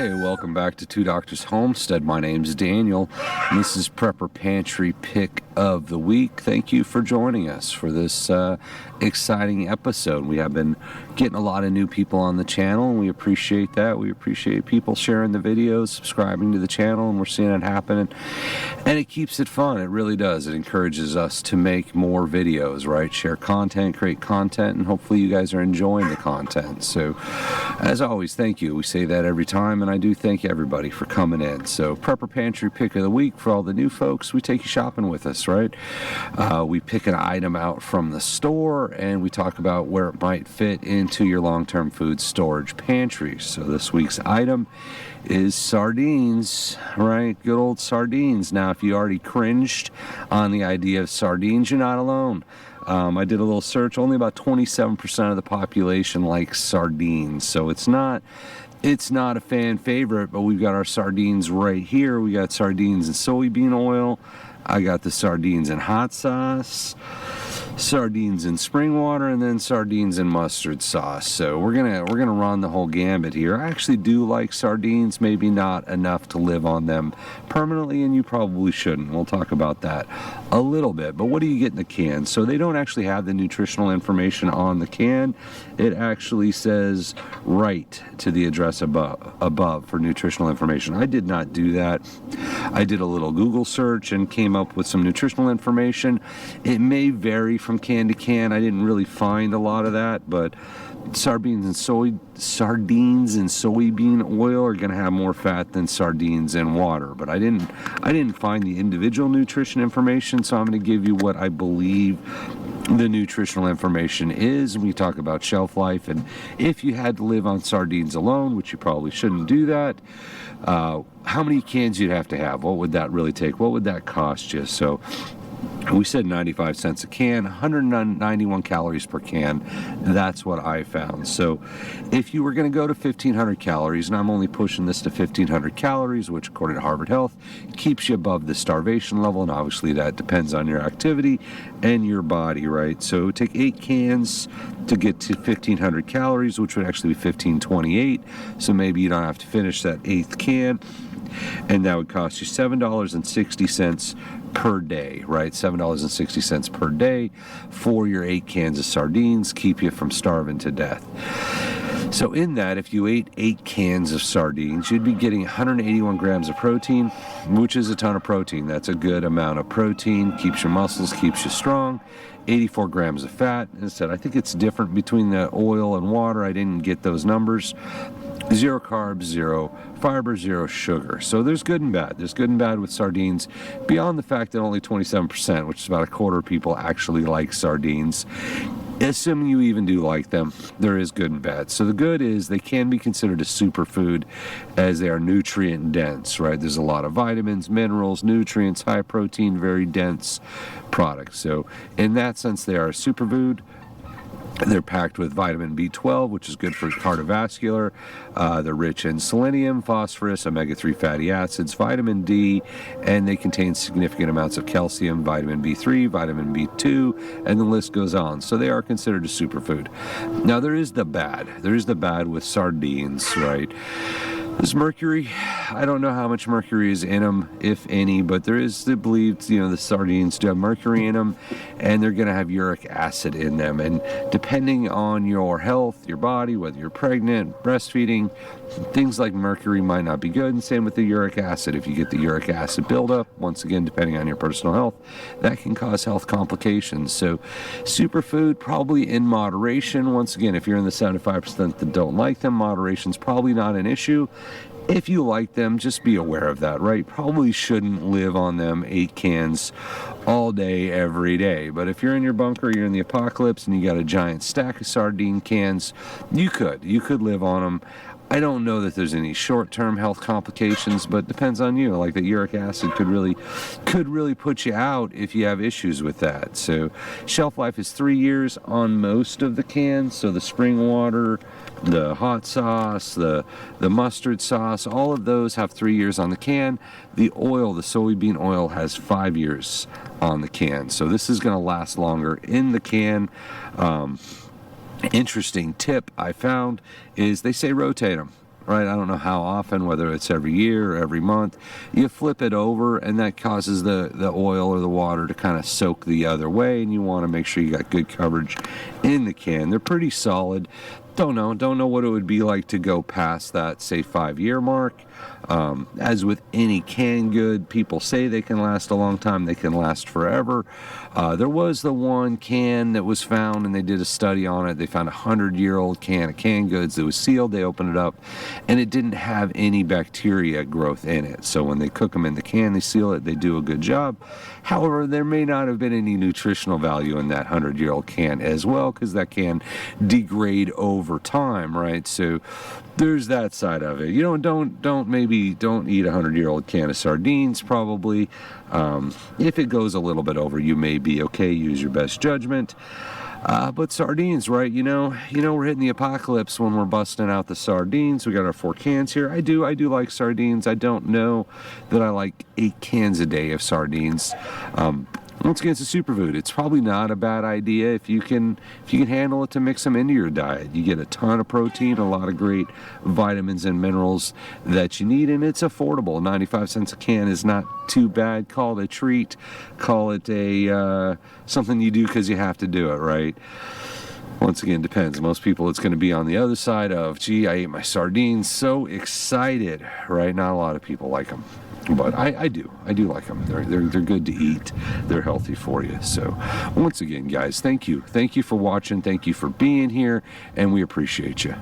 Hey, welcome back to Two Doctors Homestead. My name's Daniel, and this is Prepper Pantry Pick of the Week. Thank you for joining us for this exciting episode. We have been getting a lot of new people on the channel, and we appreciate that. We appreciate people sharing the videos, subscribing to the channel, and we're seeing it happen. And it keeps it fun. It really does. It encourages us to make more videos, right? Share content, create content, and hopefully you guys are enjoying the content. So, as always, thank you. We say that every time, and I do thank everybody for coming in. So, Prepper Pantry Pick of the Week for all the new folks. We take you shopping with us, right? We pick an item out from the store, and we talk about where it might fit into your long-term food storage pantry. So this week's item is sardines, right? Good old sardines. Now, if you already cringed on the idea of sardines, you're not alone. I did a little search. Only about 27% of the population likes sardines, so it's not a fan favorite, but we've got our sardines right here. We got sardines in soybean oil. I got the sardines in hot sauce, sardines in spring water, and then sardines in mustard sauce. So we're gonna run the whole gambit here. I actually do like sardines, maybe not enough to live on them permanently, and you probably shouldn't. We'll talk about that a little bit. But what do you get in the can? So they don't actually have the nutritional information on the can. It actually says write to the address above for nutritional information. I did not do that. I did a little Google search and came up with some nutritional information. It may vary from can to can. I didn't really find a lot of that, but sardines and soybean oil are going to have more fat than sardines in water. But I didn't find the individual nutrition information, so I'm going to give you what I believe the nutritional information is. And we talk about shelf life, and if you had to live on sardines alone, which you probably shouldn't do that, how many cans you'd have to have? What would that really take? What would that cost you? So we said 95 cents a can, 191 calories per can. That's what I found. So if you were going to go to 1,500 calories, and I'm only pushing this to 1,500 calories, which according to Harvard Health, keeps you above the starvation level, and obviously that depends on your activity and your body, right? So it would take 8 cans to get to 1,500 calories, which would actually be 1,528. So maybe you don't have to finish that 8th can, and that would cost you $7.60 per day, right? $7.60 per day for your 8 cans of sardines, keep you from starving to death. So in that, if you ate 8 cans of sardines, you'd be getting 181 grams of protein, which is a ton of protein. That's a good amount of protein, keeps your muscles, keeps you strong. 84 grams of fat. Instead, I think it's different between the oil and water. I didn't get those numbers. 0 carbs, 0 fiber, 0 sugar. So there's good and bad. There's good and bad with sardines, beyond the fact that only 27%, which is about a quarter of people, actually like sardines. Assuming you even do like them, there is good and bad. So the good is they can be considered a superfood as they are nutrient dense, right? There's a lot of vitamins, minerals, nutrients, high protein, very dense products. So in that sense, they are a superfood. They're packed with vitamin B12, which is good for cardiovascular. They're rich in selenium, phosphorus, omega-3 fatty acids, vitamin D, and they contain significant amounts of calcium, vitamin B3, vitamin B2, and the list goes on. So they are considered a superfood. Now, there is the bad. There is the bad with sardines, right? There's mercury. I don't know how much mercury is in them, if any, but there is the believed, the sardines do have mercury in them, and they're going to have uric acid in them. And depending on your health, your body, whether you're pregnant, breastfeeding, things like mercury might not be good. And same with the uric acid. If you get the uric acid buildup, once again, depending on your personal health, that can cause health complications. So superfood, probably in moderation. Once again, if you're in the 75% that don't like them, moderation's probably not an issue. If you like them, just be aware of that, right? Probably shouldn't live on them 8 cans all day, every day. But if you're in your bunker, you're in the apocalypse, and you got a giant stack of sardine cans, you could live on them. I don't know that there's any short-term health complications, but depends on you. Like the uric acid could really put you out if you have issues with that. So shelf life is 3 years on most of the cans. So the spring water, the hot sauce, the mustard sauce, all of those have 3 years on the can. The oil, the soybean oil, has 5 years on the can. So this is going to last longer in the can. Interesting tip I found is they say rotate them. right? I don't know how often, whether it's every year or every month. You flip it over, and that causes the oil or the water to kind of soak the other way, and you want to make sure you got good coverage in the can. They're pretty solid. Don't know what it would be like to go past that, say, 5-year mark. As with any canned good, people say they can last a long time. They can last forever. There was the one can that was found, and they did a study on it. They found a 100-year-old can of canned goods that was sealed. They opened it up, and it didn't have any bacteria growth in it. So when they cook them in the can, they seal it. They do a good job. However, there may not have been any nutritional value in that 100-year-old can as well, because that can degrade over time, right? So there's that side of it. You know, don't eat a 100-year-old can of sardines, probably. If it goes a little bit over, you may be okay. Use your best judgment. But sardines, right? You know, we're hitting the apocalypse when we're busting out the sardines. We got our 4 cans here. I do like sardines. I don't know that I like 8 cans a day of sardines. Once again, it's a superfood. It's probably not a bad idea if you can handle it to mix them into your diet. You get a ton of protein, a lot of great vitamins and minerals that you need, and it's affordable. 95 cents a can is not too bad. Call it a treat. Call it a something you do because you have to do it, right? Once again, depends. Most people, it's going to be on the other side of, gee, I ate my sardines, so excited, right? Not a lot of people like them. But I do like them. They're good to eat. They're healthy for you. So once again, guys, thank you for watching. Thank you for being here, and we appreciate you.